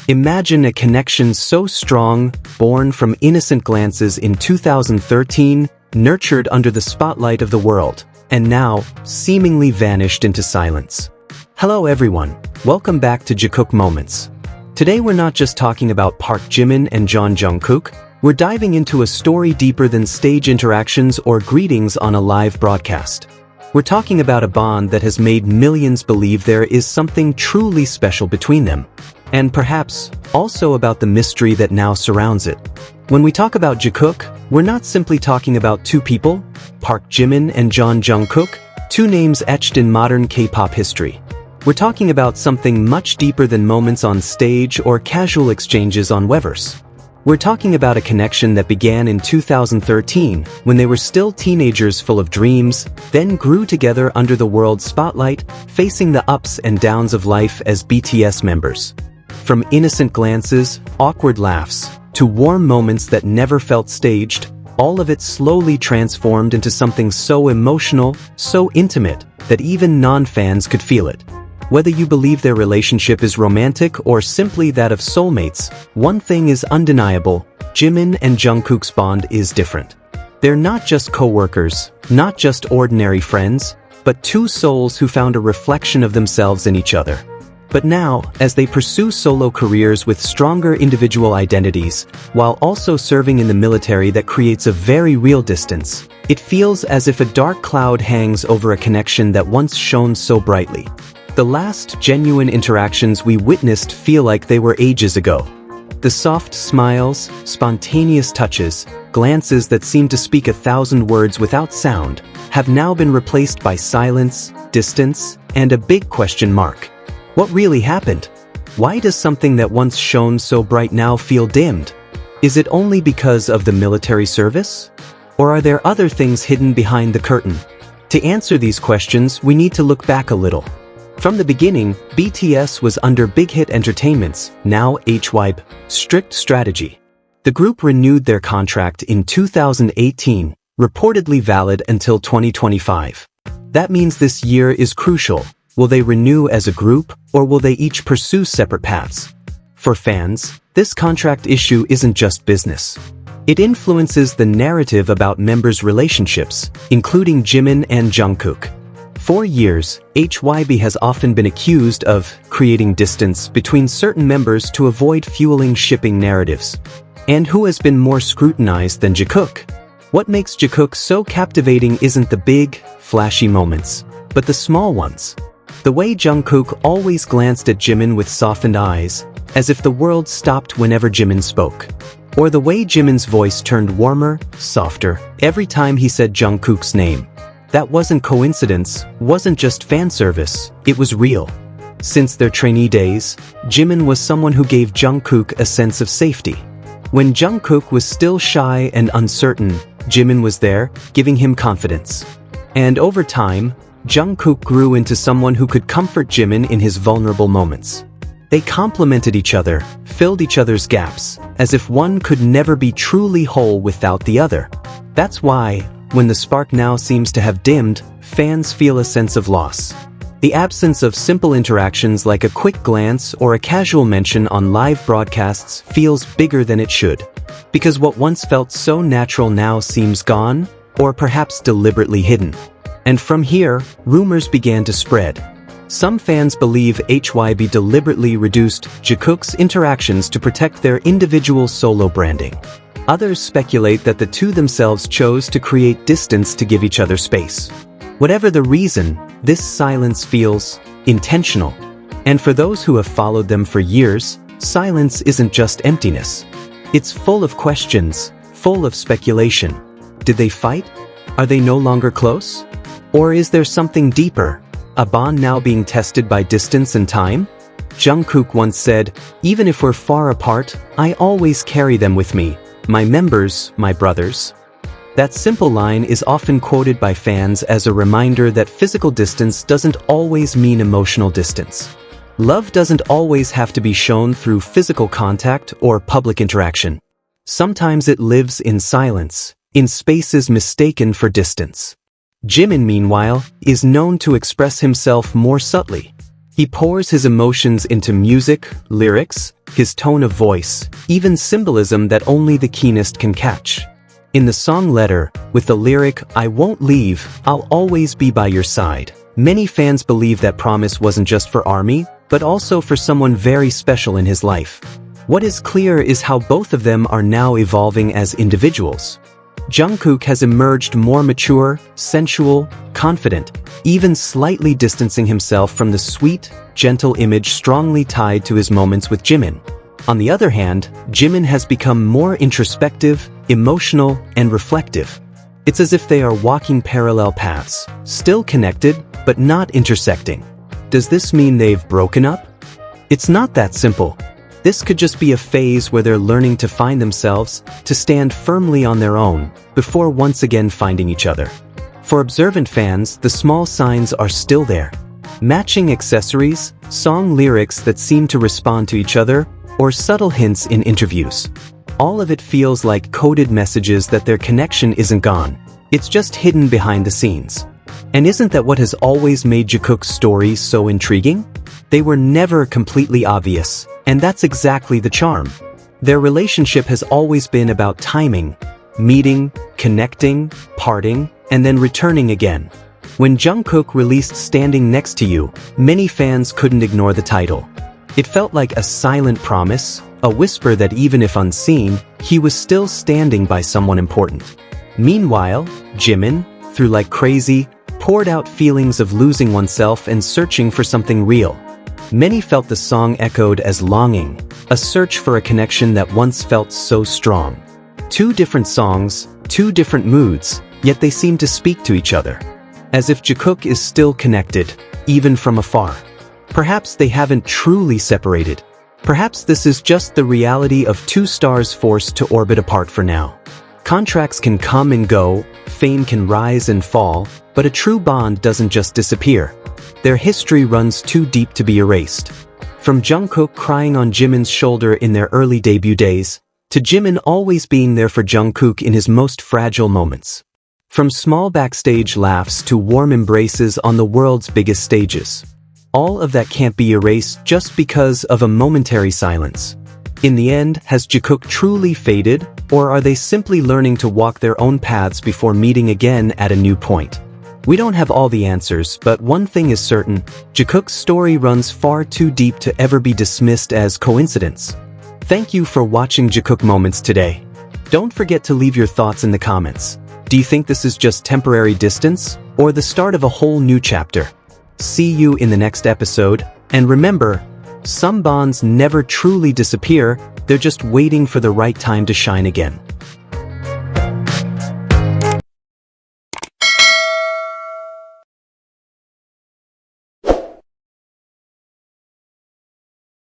Imagine a connection so strong, born from innocent glances in 2013, nurtured under the spotlight of the world, and now, seemingly vanished into silence. Hello everyone, welcome back to Jikook Moments. Today we're not just talking about Park Jimin and John Jungkook, we're diving into a story deeper than stage interactions or greetings on a live broadcast. We're talking about a bond that has made millions believe there is something truly special between them. And perhaps, also about the mystery that now surrounds it. When we talk about Jikook, we're not simply talking about two people, Park Jimin and John Jungkook, two names etched in modern K-pop history. We're talking about something much deeper than moments on stage or casual exchanges on Weverse. We're talking about a connection that began in 2013, when they were still teenagers full of dreams, then grew together under the world's spotlight, facing the ups and downs of life as BTS members. From innocent glances, awkward laughs, to warm moments that never felt staged, all of it slowly transformed into something so emotional, so intimate, that even non-fans could feel it. Whether you believe their relationship is romantic or simply that of soulmates, one thing is undeniable: Jimin and Jungkook's bond is different. They're not just co-workers, not just ordinary friends, but two souls who found a reflection of themselves in each other. But now, as they pursue solo careers with stronger individual identities, while also serving in the military that creates a very real distance, it feels as if a dark cloud hangs over a connection that once shone so brightly. The last genuine interactions we witnessed feel like they were ages ago. The soft smiles, spontaneous touches, glances that seem to speak 1,000 words without sound, have now been replaced by silence, distance, and a big question mark. What really happened? Why does something that once shone so bright now feel dimmed? Is it only because of the military service? Or are there other things hidden behind the curtain? To answer these questions, we need to look back a little. From the beginning, BTS was under Big Hit Entertainment's, now HYBE, strict strategy. The group renewed their contract in 2018, reportedly valid until 2025. That means this year is crucial. Will they renew as a group, or will they each pursue separate paths? For fans, this contract issue isn't just business. It influences the narrative about members' relationships, including Jimin and Jungkook. For years, HYBE has often been accused of creating distance between certain members to avoid fueling shipping narratives. And who has been more scrutinized than Jikook? What makes Jikook so captivating isn't the big, flashy moments, but the small ones. The way Jungkook always glanced at Jimin with softened eyes, as if the world stopped whenever Jimin spoke. Or the way Jimin's voice turned warmer, softer, every time he said Jungkook's name. That wasn't coincidence, wasn't just fan service, it was real. Since their trainee days, Jimin was someone who gave Jungkook a sense of safety. When Jungkook was still shy and uncertain, Jimin was there, giving him confidence. And over time, Jungkook grew into someone who could comfort Jimin in his vulnerable moments. They complemented each other, filled each other's gaps, as if one could never be truly whole without the other. That's why, when the spark now seems to have dimmed, fans feel a sense of loss. The absence of simple interactions like a quick glance or a casual mention on live broadcasts feels bigger than it should. Because what once felt so natural now seems gone, or perhaps deliberately hidden. And from here, rumors began to spread. Some fans believe HYBE deliberately reduced Jikook's interactions to protect their individual solo branding. Others speculate that the two themselves chose to create distance to give each other space. Whatever the reason, this silence feels intentional. And for those who have followed them for years, silence isn't just emptiness. It's full of questions, full of speculation. Did they fight? Are they no longer close? Or is there something deeper, a bond now being tested by distance and time? Jungkook once said, "Even if we're far apart, I always carry them with me. My members, my brothers." That simple line is often quoted by fans as a reminder that physical distance doesn't always mean emotional distance. Love doesn't always have to be shown through physical contact or public interaction. Sometimes it lives in silence, in spaces mistaken for distance. Jimin, meanwhile, is known to express himself more subtly. He pours his emotions into music, lyrics, his tone of voice, even symbolism that only the keenest can catch. In the song Letter, with the lyric, "I won't leave, I'll always be by your side," many fans believe that promise wasn't just for ARMY, but also for someone very special in his life. What is clear is how both of them are now evolving as individuals. Jungkook has emerged more mature, sensual, confident, even slightly distancing himself from the sweet, gentle image strongly tied to his moments with Jimin. On the other hand, Jimin has become more introspective, emotional, and reflective. It's as if they are walking parallel paths, still connected, but not intersecting. Does this mean they've broken up? It's not that simple. This could just be a phase where they're learning to find themselves, to stand firmly on their own, before once again finding each other. For observant fans, the small signs are still there. Matching accessories, song lyrics that seem to respond to each other, or subtle hints in interviews. All of it feels like coded messages that their connection isn't gone. It's just hidden behind the scenes. And isn't that what has always made Jungkook's stories so intriguing? They were never completely obvious, and that's exactly the charm. Their relationship has always been about timing, meeting, connecting, parting, and then returning again. When Jungkook released Standing Next to You, many fans couldn't ignore the title. It felt like a silent promise, a whisper that even if unseen, he was still standing by someone important. Meanwhile, Jimin, through Like Crazy, poured out feelings of losing oneself and searching for something real. Many felt the song echoed as longing, a search for a connection that once felt so strong. Two different songs, two different moods, yet they seem to speak to each other. As if Jungkook is still connected, even from afar. Perhaps they haven't truly separated. Perhaps this is just the reality of two stars forced to orbit apart for now. Contracts can come and go, fame can rise and fall, but a true bond doesn't just disappear. Their history runs too deep to be erased. From Jungkook crying on Jimin's shoulder in their early debut days, to Jimin always being there for Jungkook in his most fragile moments. From small backstage laughs to warm embraces on the world's biggest stages. All of that can't be erased just because of a momentary silence. In the end, has Jungkook truly faded, or are they simply learning to walk their own paths before meeting again at a new point? We don't have all the answers, but one thing is certain, Jungkook's story runs far too deep to ever be dismissed as coincidence. Thank you for watching Jungkook Moments today. Don't forget to leave your thoughts in the comments. Do you think this is just temporary distance, or the start of a whole new chapter? See you in the next episode, and remember, some bonds never truly disappear, they're just waiting for the right time to shine again.